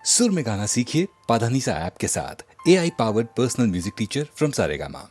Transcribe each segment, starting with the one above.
सुर में गाना सीखिए पाधानीसा ऐप के साथ। AI powered personal music teacher from Saregama.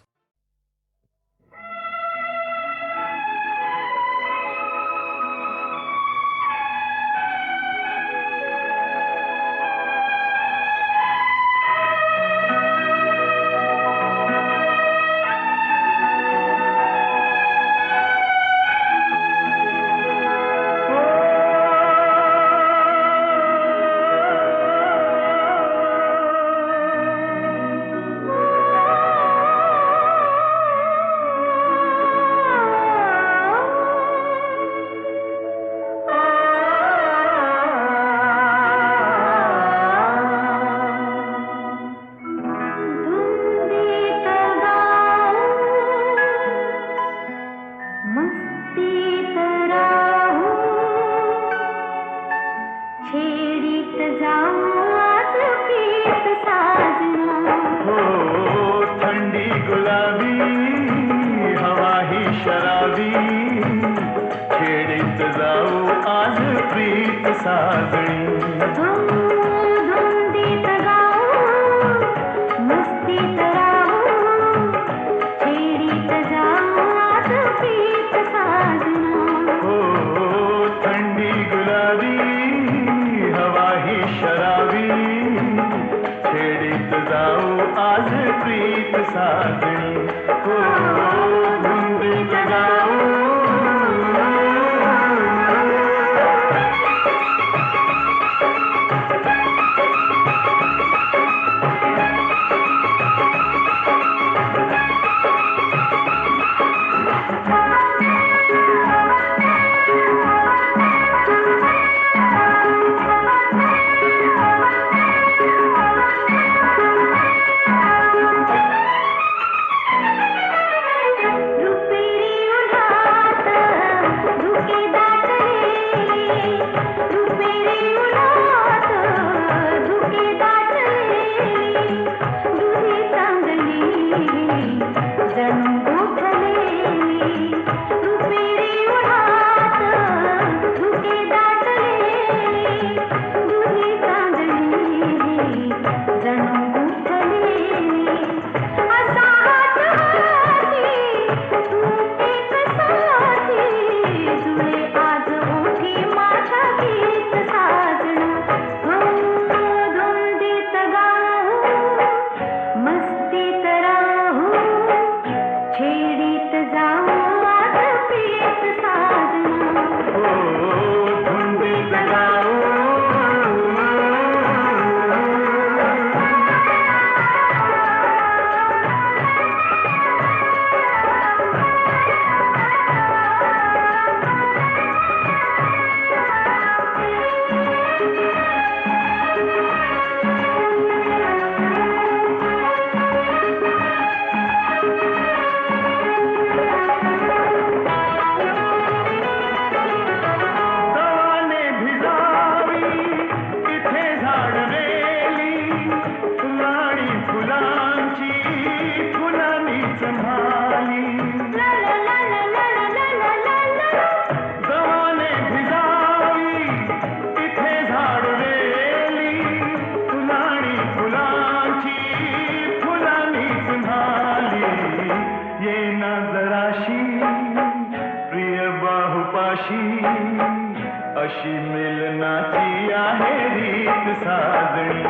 अशी मिलनाची आहे रीत साजणी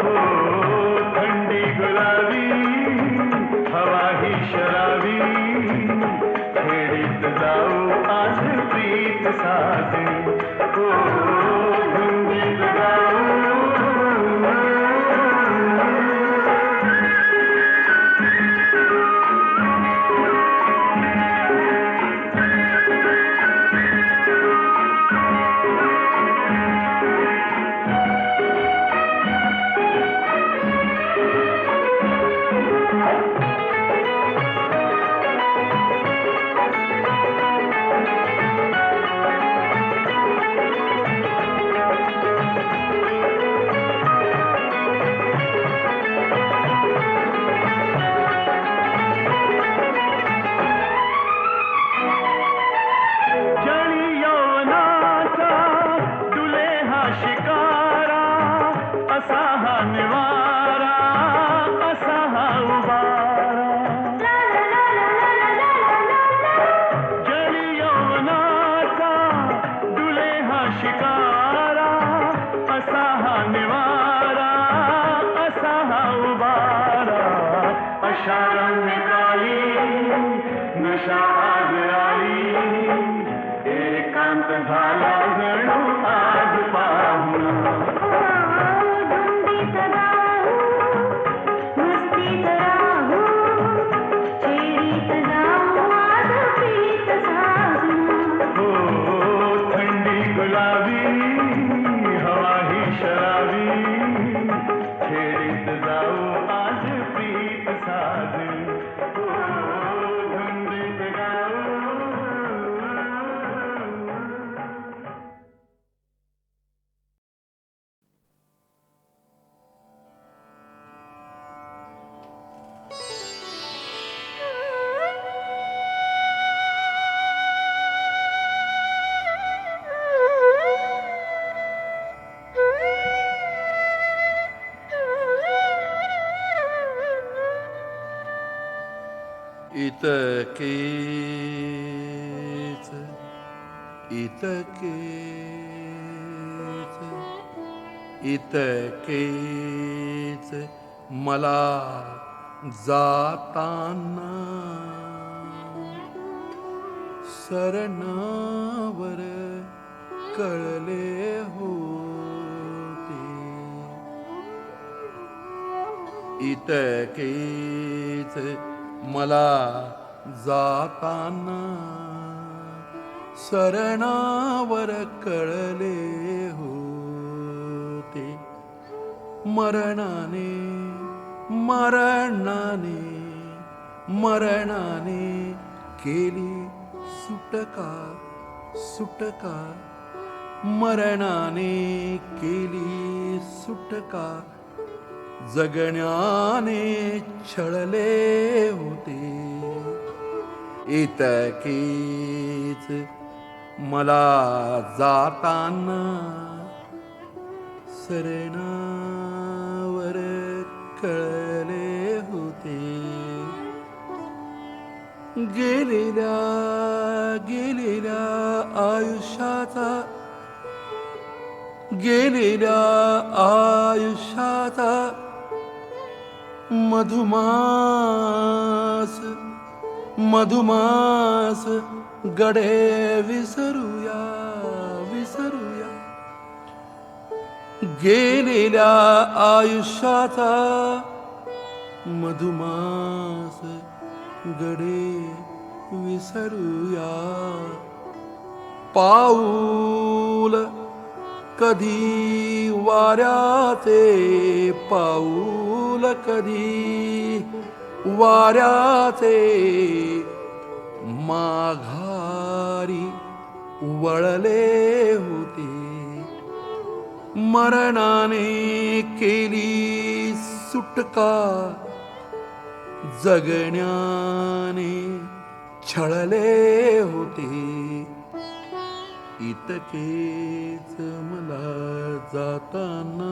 हो थंडी गुलाबी हवा ही शराबी खेडीत जाऊ आज प्रीत साजणी हो धुंदीत जाऊ असा हा निवारा असा हा उबारा जळी यौवनाचा डुले हा शिकारा असा हा निवारा असा हा उबारा अशा रम्यकाली नशा आज आली एकांत झाला जणू आज पाहुणा इतकेच मला जाताना सरणावर कळले होते इतकेच मला जाताना सरणावर कळले होते मरणाने मरणाने मरणाने केली सुटका सुटका मरणाने केली सुटका जगण्याने छळले होते इतकेच मला जाताना सरणावर कळले होते गेलेल्या गेलेल्या आयुष्याचा गेलेल्या आयुष्याचा मधुमास मधुमास गडे विसरूया विसरूया गेलेल्या आयुष्याचा मधुमास गडे विसरूया पाऊल कधी वाऱ्याचे पाऊल कधी वाऱ्याचे माघारी वळले होते मरणाने केली सुटका जगण्याने छळले होते इतकेच मला जाताना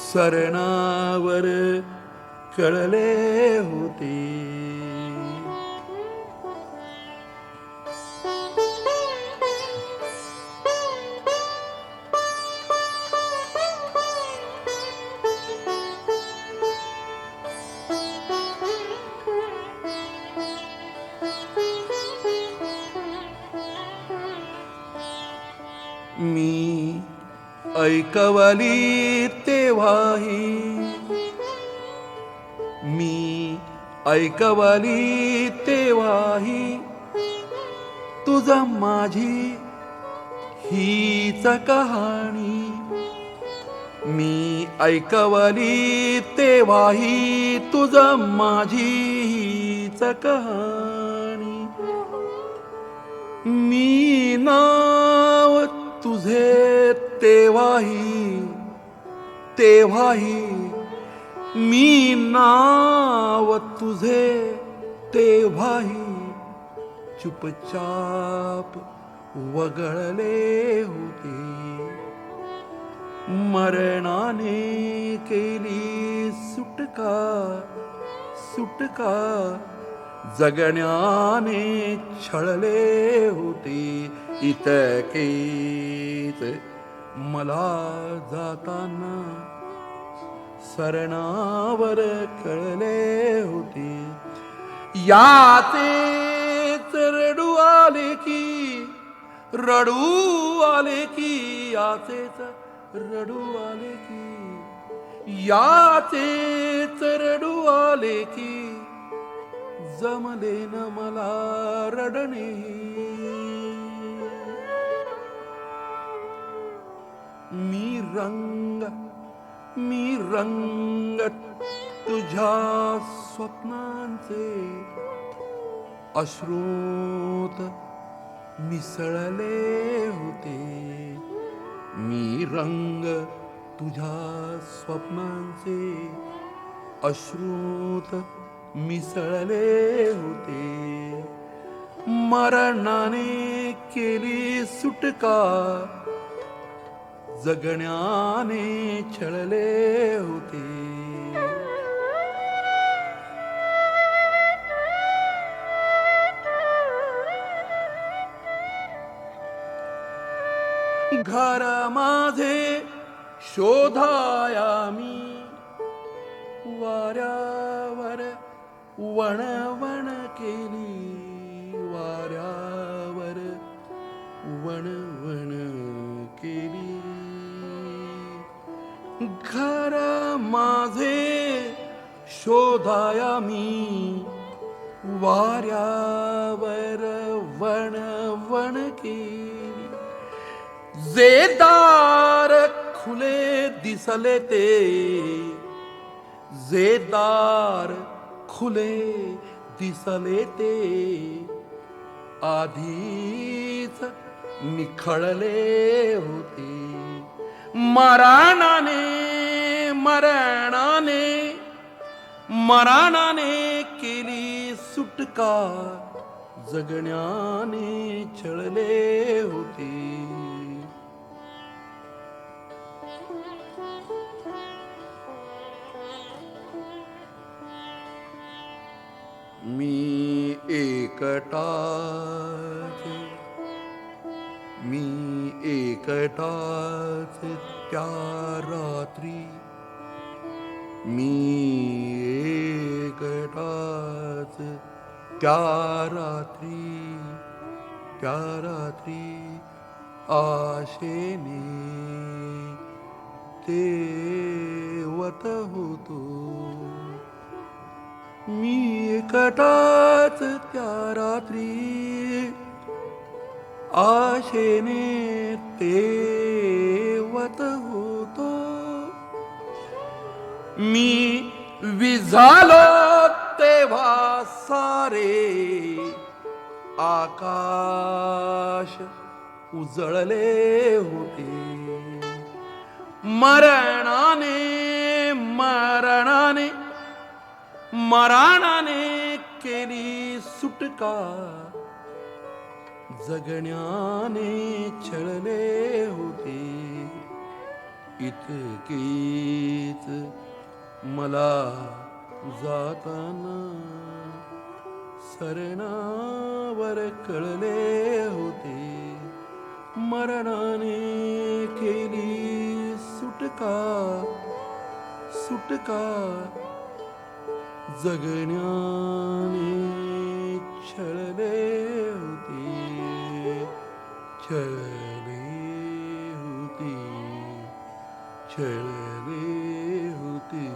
सरणावर कळले होते मी ऐकवली तेव्हाही मी ऐकवली तेव्हाही तुझा माझी हीच कहाणी मी ऐकवली तेव्हाही तुझा माझी हीच कहाणी मी नाव तुझे तेव्हाही तेव्हाही मी नाव तुझे तेव्हाही चुपचाप वगळले होते मरणाने केली सुटका सुटका, जगण्याने छळले होते इतकेच मला जाताना सरणावर कळले होते. यातेच रडू आले की रडू आले की याचेच रडू आले की याचेच रडू आले की जमले न मला रडणे. मी रंग तुझ्या स्वप्नांचे अश्रूत मिसळले होते. मी रंग तुझ्या स्वप्नांचे अश्रूत मिसळले होते. मरणाने केली सुटका, जगण्याने छळले होते. घर माझे शोधाया मी वाऱ्यावर वणवण केली. वाऱ्यावर वणवण केली. घर माझे शोधाया मी वाऱ्यावर वणवण केली. जे दार खुले दिसले ते, जे दार खुले दिसले ते आधीच निखळले होते. मरणाने केली सुटका, जगण्याने छळले होते. मी एकटाच त्या रात्री, मी एकटाच त्या रात्री आशेने तेवत होतो. मी एकटाच त्या रात्री आशेने तेवत होतो. मी विझालो तेव्हा सारे आकाश उजळले होते. मरणाने केली सुटका, जगण्याने छळले होते. इतकेच मला जाताना सरणावर कळले होते. मरणाने केली सुटका, जगण्याने छळले होते. छळले होते.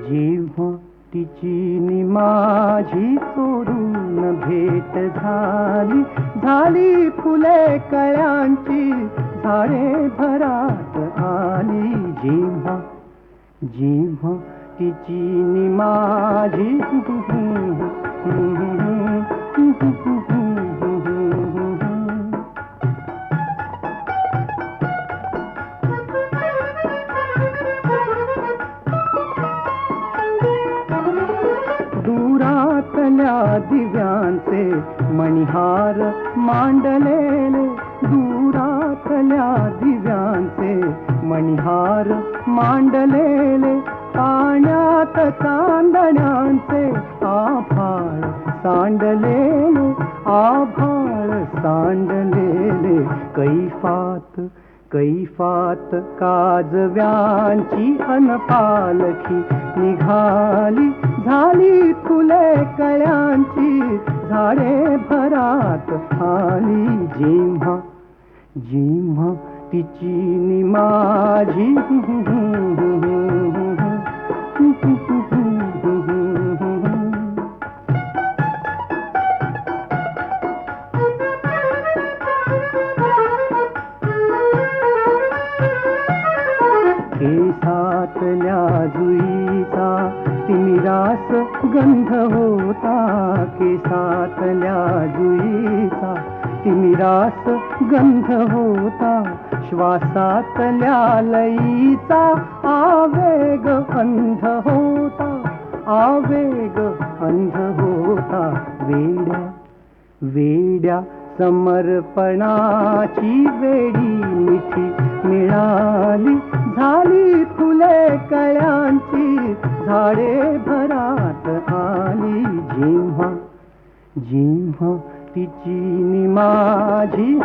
जेव्हा तिची नि माझी चोरून भेट झाली फुले कळ्यांची झाडे भरात आली. जेव्हा तिची नि माझी दुरातल्या दिव्यांचे मणिहार मांडलेले, दुरातल्या दिव्यांचे मणिहार मांडलेले, पाण्यात चांदण्यांचे आभाळ सांडलेले, आभाळ सांडलेले. कैफात कैफात काजव्यांची अनपालखी निघाली, झाली फुले कळ्यांची झाडे भरात आली. जेव्हा जेव्हा तिची नि माझी केसातल्या जुईचा तिमिरास गंध होता, केसातल्या जुईचा तिमिरास गंध होता, श्वासातल्या लईचा आवेग अंध होता, आवेग अंध होता. वेड्या वेड्या समर्पणाची वेडी मिठी मिळाली, झाली फुले कळ्यांची झाडे भरात आली. जेव्हा जेव्हा तिची नि माझी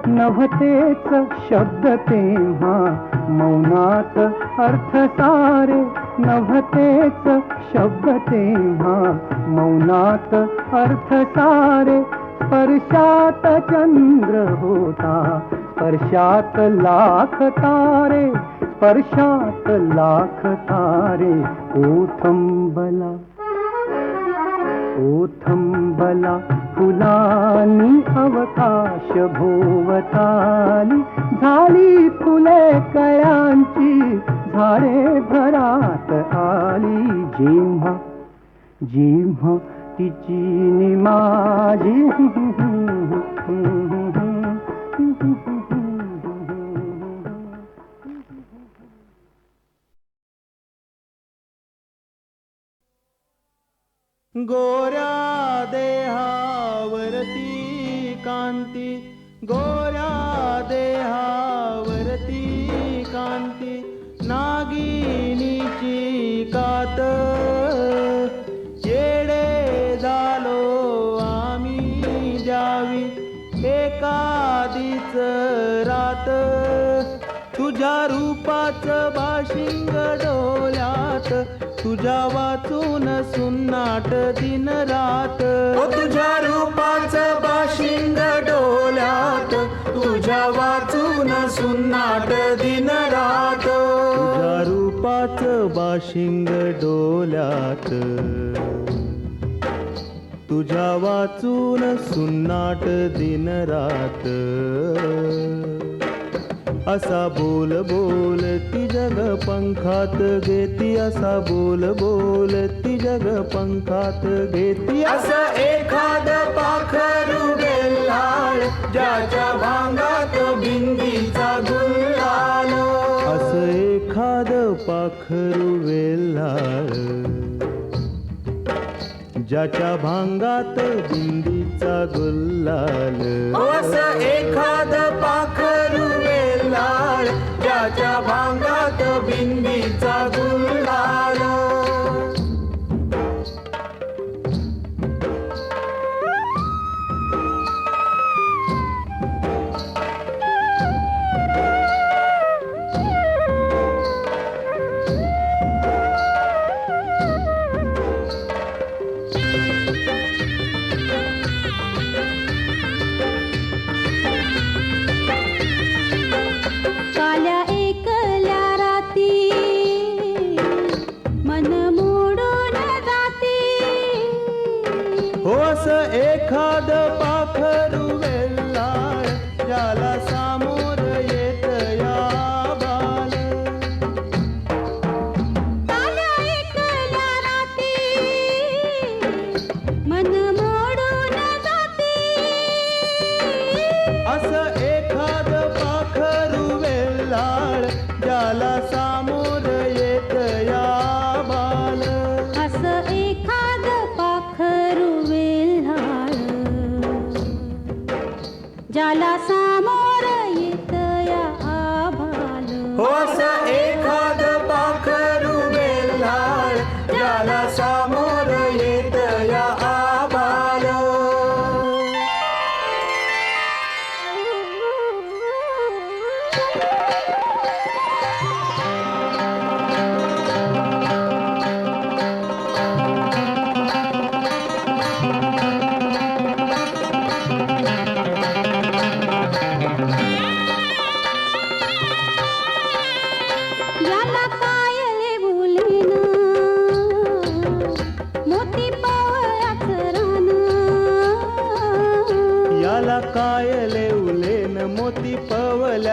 नभतेच शब्द तेव्हा मौनात अर्थ सारे, नभतेच शब्द तेव्हा मौनात अर्थ सारे. स्पर्शात चंद्र होता, स्पर्शात लाख तारे, स्पर्शात लाख तारे. ओथंबला ओथंबला फुलांनी अवकाश भोवताली, झाली फुले कळ्यांची झाडे भरात आली. जेव्हा जेव्हा तिची नि माझी गोऱ्या देहावरती कांती, गोऱ्या देहावरती कांती, नागिनीची कात. येडे झालो आम्ही द्यावी एखादीच रात, तुझ्या रूपाचं बाशिंग डोल्यात, तुझ्या वाचून सुन्नाट दिन रात. तुझ्या रूपाचं बाशिंग डोल्यात, तुझ्या वाचून सुन्नाट दिन रात. तुझ्या रूपाचं बाशिंग डोल्यात, तुझ्या वाचून सुन्नाट दिन रात. असा बोल बोल ती जग पंखात घेती, असा बोल बोल ती जग पंखात घेती. असं एखाद पाखरू गेलाळ, ज्याच्या भांगात बिंदीचा गुलाल. असं एखाद पाखरू वेल्हाळ, ज्याच्या भांगात बिंदीचा गुलाल. असं एखाद पाखरू वेल्हाळ, ज्याच्या भांगात बिंदीचा गुलाल. काल्या एकल्या राती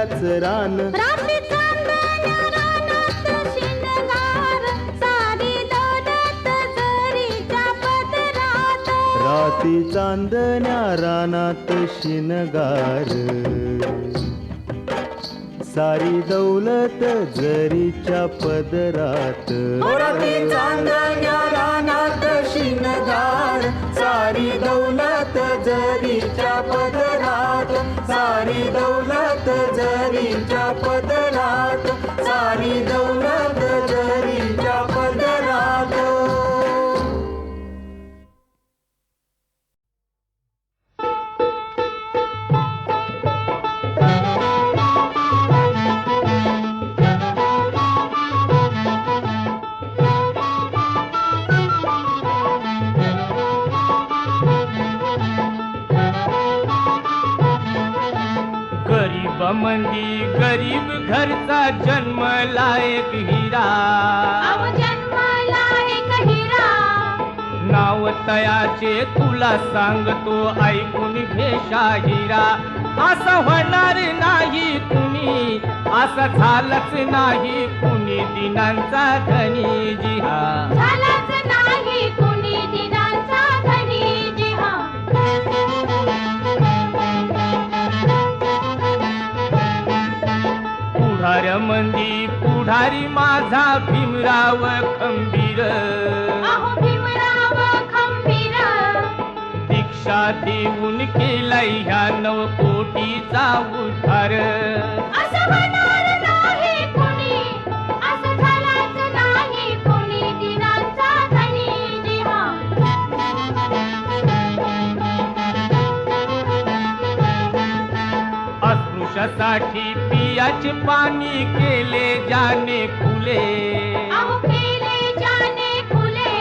आंब्याच रान रात्री चांदण्या रानात शिणगार सारी दौलत जरीच्या पदरात राती चांदण्या रानात शिनगार सारी दौलत जरीच्या पदरात राती चांदण्या रानात शिनगार सारी दौलत जरीच्या पदरात सारी दौलत जरीच्या पदरात सारी दौलत जरीच्या पदरात मंदी गरीब घरचा जन्मला एक हिरा जन्मला एक हिरा नाव तयाचे तुला सांगतो ऐकून घे शाहिरा असं होणार नाही कुणी असं झालंच नाही कुणी दिनांचा धनी जिहा झालाच नाही कुणी दिनांचा धनी जिहा पुढार मंदी पुढारी माझा भीमराव खंबीर भीमराव खंबीर दीक्षा देऊन केलाय ह्या 9 कोटीचा उद्धार असं होणार नाही कुणी असं झालाच नाही कुणी दिनांचा धनी जिहा अस्पृश्यासाठी पियाचे पाणी केले जाणे खुले केले जाणे खुले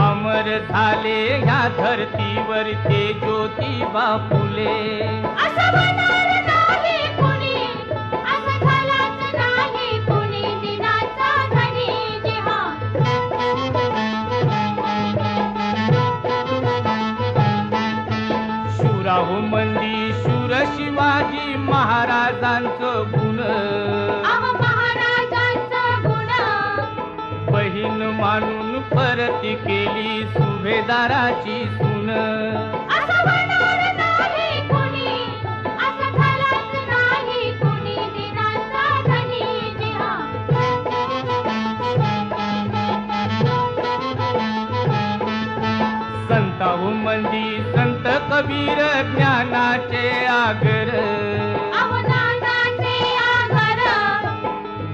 अमर झाले ह्या धरतीवर ते ज्योतिबा फुले असं होणार नाही कुणी असं झालाच नाही कुणी दिनांचा धनी जिहा शूराहो मंदी शूर शिवाजी महाराजांचं गुण महाराजांचं गुण बहीण मानून परत केली सुभेदाराची सून असं होणार नाही कुणी असं झालाच नाही कुणी दिनांचा धनी जिहा संताहू मंदी संत कबीर ज्ञानाचे आगर अवनानाचे आगर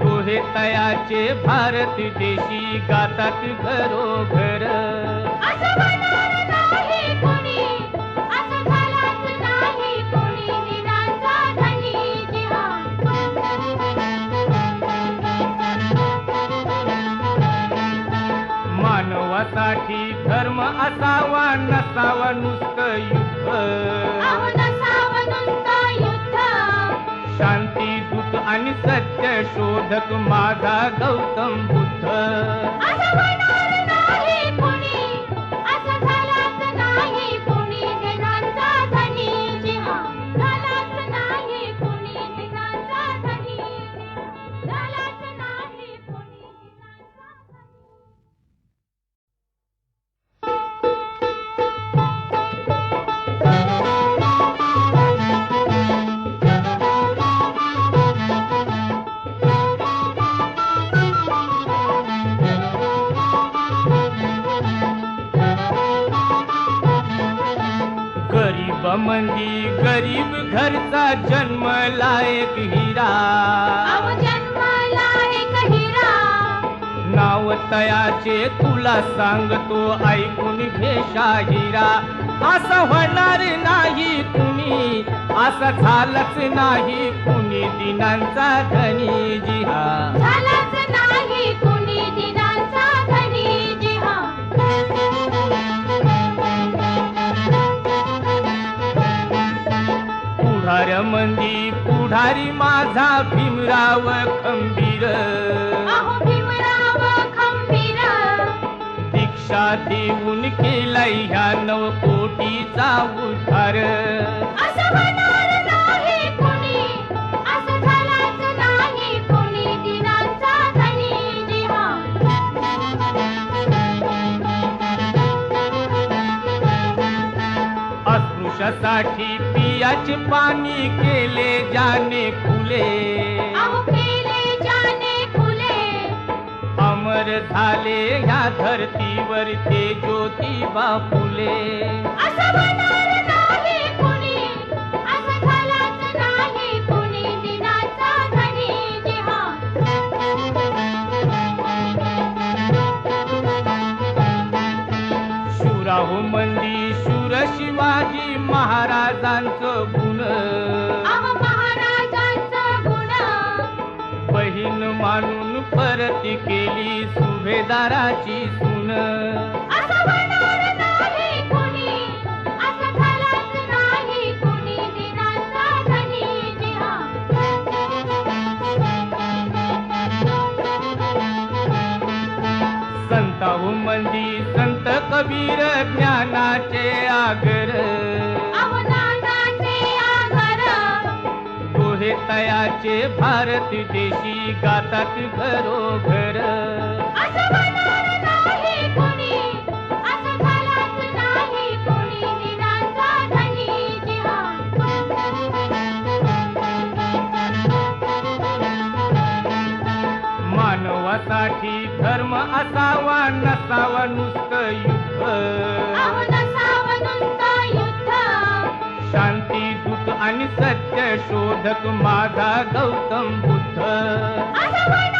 दोहे तयाचे भारत देशी गातात घरोघर असं होणार नाही कुणी असं झालाच नाही कुणी दिनांचा धनी जिहा मानवासाठी धर्म असावा नसावा नुसतं युद्ध नसावं नुसतं युद्ध शांती दूत आणि सत्य शोधक माझा गौतम बुद्ध असं होणार नाही कुणी असं झालाच नाही कुणी दिनांचा धनी जिहा झालाच नाही कुणी दिनांचा धनी जिहा झालाच नाही कुणी दिनांचा धनी मंदी गरीब घरचा जन्मला एक हिरा जन्मला एक हिरा नाव तयाचे तुला सांगतो ऐकून घे शाहिरा असं होणार नाही कुणी असं झालंच नाही कुणी दिनांचा धनी जिहा झालाच नाही कुणी दिनांचा धनी जिहा पुढार मंदी पुढारी माझा भीमराव खंबीर भीमराव खंबीर दीक्षा देऊन केलाय ह्या 9 कोटीचा उद्धार असं होणार नाही कुणी असं मानवासाठी पियाचे पाणी केले जाणे खुले. अहो केले जाने खुले. अमर झाले ह्या धरतीवर ते ज्योतिबा फुले. असं म्हणणार नाही कुणी, असं झालंच नाही कुणी दिनाचा धनी जे हा. शूराहो मंदी शूर शिवाजी महाराजांचं गुण. अहो महाराजांचं गुण. बहीण मानून परती केली सुभेदाराची सून. असं म्हणणार नाही कुणी, असं झालंच नाही कुणी दिनाचा धनी जे हा. संताहू मंदी संत कबीर ज्ञानाचे आगर. अहो नानाचे आगर. दोहे तयाचे भारत देशी गातात घरोघर. असं म्हणणार नाही कुणी, असं झालंच नाही कुणी दिनाचा धनी जे हा. मानवासाठी धर्म असावा नसावा नुसतं युद्ध. अहो नसावं नुसतं युद्ध. शांती दूत आणि सत्य शोधक माझा गौतम बुद्ध. असं म्हणणार